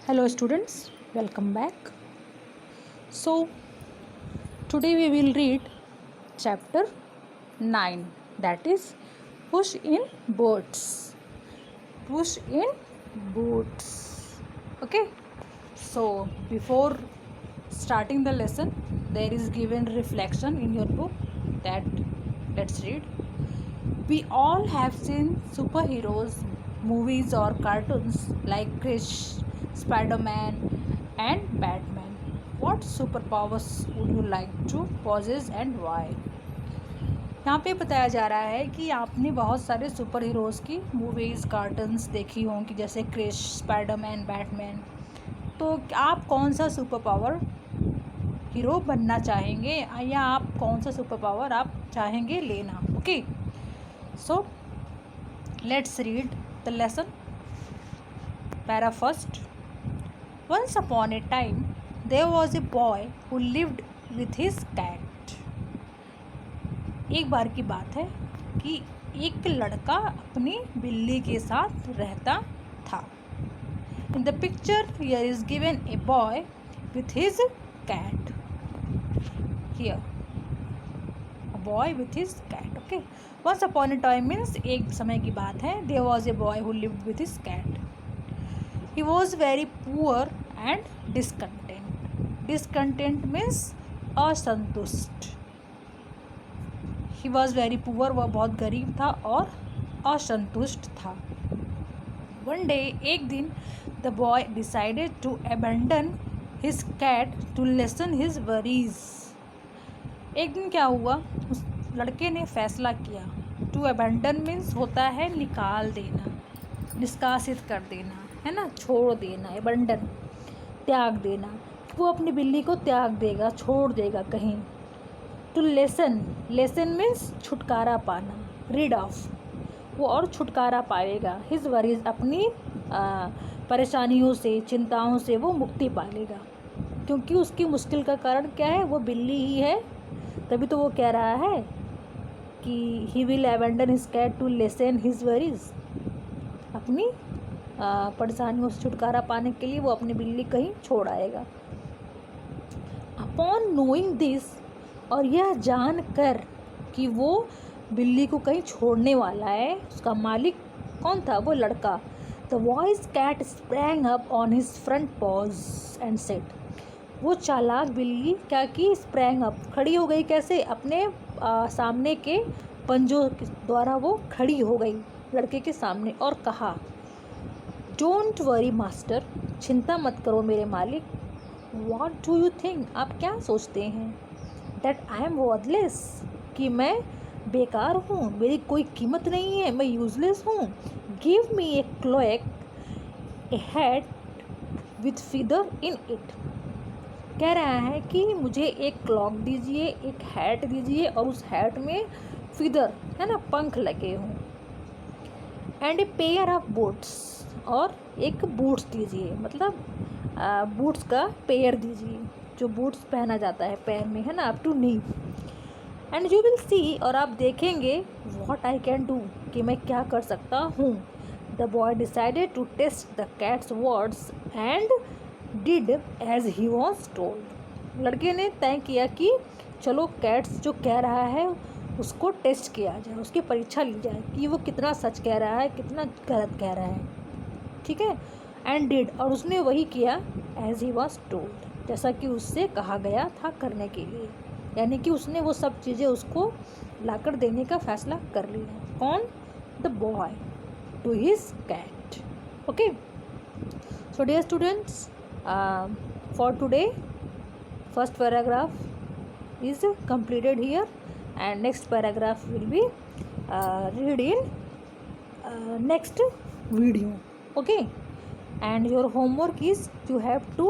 Hello students, welcome back. So today we will read chapter 9, that is push in boats. Push in boats. Okay. So before starting the lesson there is given reflection in your book that let's read. We all have seen superheroes movies or cartoons like Krish, Spider-Man and Batman. What superpowers would you like to possess and why? यहाँ पे बताया जा रहा है कि आपने बहुत सारे सुपर हीरोज़ की मूवीज़ कार्टून्स देखी होंगी जैसे क्रिश, स्पाइडरमैन, बैटमैन। तो आप कौन सा सुपर पावर हीरो बनना चाहेंगे या आप कौन सा सुपर पावर आप चाहेंगे लेना? Okay, so let's read the lesson. Para first. Once upon a time, there was a boy who lived with his cat. एक बार की बात है कि एक लड़का अपनी बिल्ली के साथ रहता था. In the picture, here is given a boy with his cat. Here, a boy with his cat. Okay. Once upon a time means एक समय की बात है. There was a boy who lived with his cat. He was very poor and discontent. Discontent means असंतुष्ट. He was very poor, वह बहुत गरीब था और असंतुष्ट था. One day, एक दिन, the boy decided to abandon his cat to lessen his worries. एक दिन क्या हुआ, उस लड़के ने फैसला किया. टू अबैंडन मीन्स होता है निकाल देना, निष्कासित कर देना, है ना, छोड़ देना. अबैंडन त्याग देना. वो अपनी बिल्ली को त्याग देगा, छोड़ देगा कहीं. टू लेसन, लेसन मीन्स छुटकारा पाना, रीड ऑफ. वो और छुटकारा पाएगा. हिज वरीज, अपनी परेशानियों से, चिंताओं से वो मुक्ति पालेगा. क्योंकि उसकी मुश्किल का कारण क्या है, वो बिल्ली ही है. तभी तो वो कह रहा है कि he will abandon his cat to lessen his worries. अपनी परेशानियों से छुटकारा पाने के लिए वो अपनी बिल्ली कहीं छोड़ आएगा. अपॉन नोइंग दिस, और यह जान कर कि वो बिल्ली को कहीं छोड़ने वाला है, उसका मालिक कौन था, वो लड़का. The voice cat sprang up on his front paws and said. वो चालाक बिल्ली क्या की, स्प्रैंग अप, खड़ी हो गई. कैसे, अपने सामने के पंजों द्वारा वो खड़ी हो गई लड़के के सामने और कहा, डोंट वरी मास्टर, चिंता मत करो मेरे मालिक. व्हाट डू यू थिंक, आप क्या सोचते हैं. दैट आई एम वर्थलेस, कि मैं बेकार हूँ, मेरी कोई कीमत नहीं है, मैं यूजलेस हूँ. Give me a cloak, a hat with feather in it. कह रहा है कि मुझे एक क्लॉक दीजिए, एक हैट दीजिए और उस हैट में फीदर, है ना, पंख लगे हों. And a pair of boots, और एक बूट्स दीजिए, मतलब बूट्स का पेयर दीजिए, जो बूट्स पहना जाता है पैर में, है ना, up to knee. And you will see, और आप देखेंगे, व्हाट आई कैन डू, कि मैं क्या कर सकता हूँ. The boy decided to test the cat's words and did as he was told. लड़के ने तय किया कि चलो कैट्स जो कह रहा है उसको टेस्ट किया जाए, उसकी परीक्षा ली जाए कि वो कितना सच कह रहा है, कितना गलत कह रहा है. ठीक है. एंड डिड, और उसने वही किया, एज ही वॉज टोल्ड, जैसा कि उससे कहा गया था करने के लिए. यानी कि उसने वो सब चीज़ें उसको लाकर देने का फैसला कर लिया. कौन, the boy to his cat. Okay, so dear students, for today first paragraph is completed here and next paragraph will be read in next video. Okay, and your homework is you have to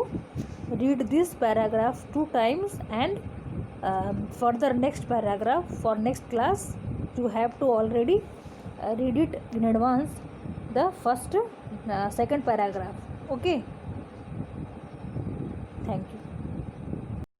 read this paragraph 2 times and further next paragraph for next class you have to already read it in advance, the first second paragraph. Okay, thank you.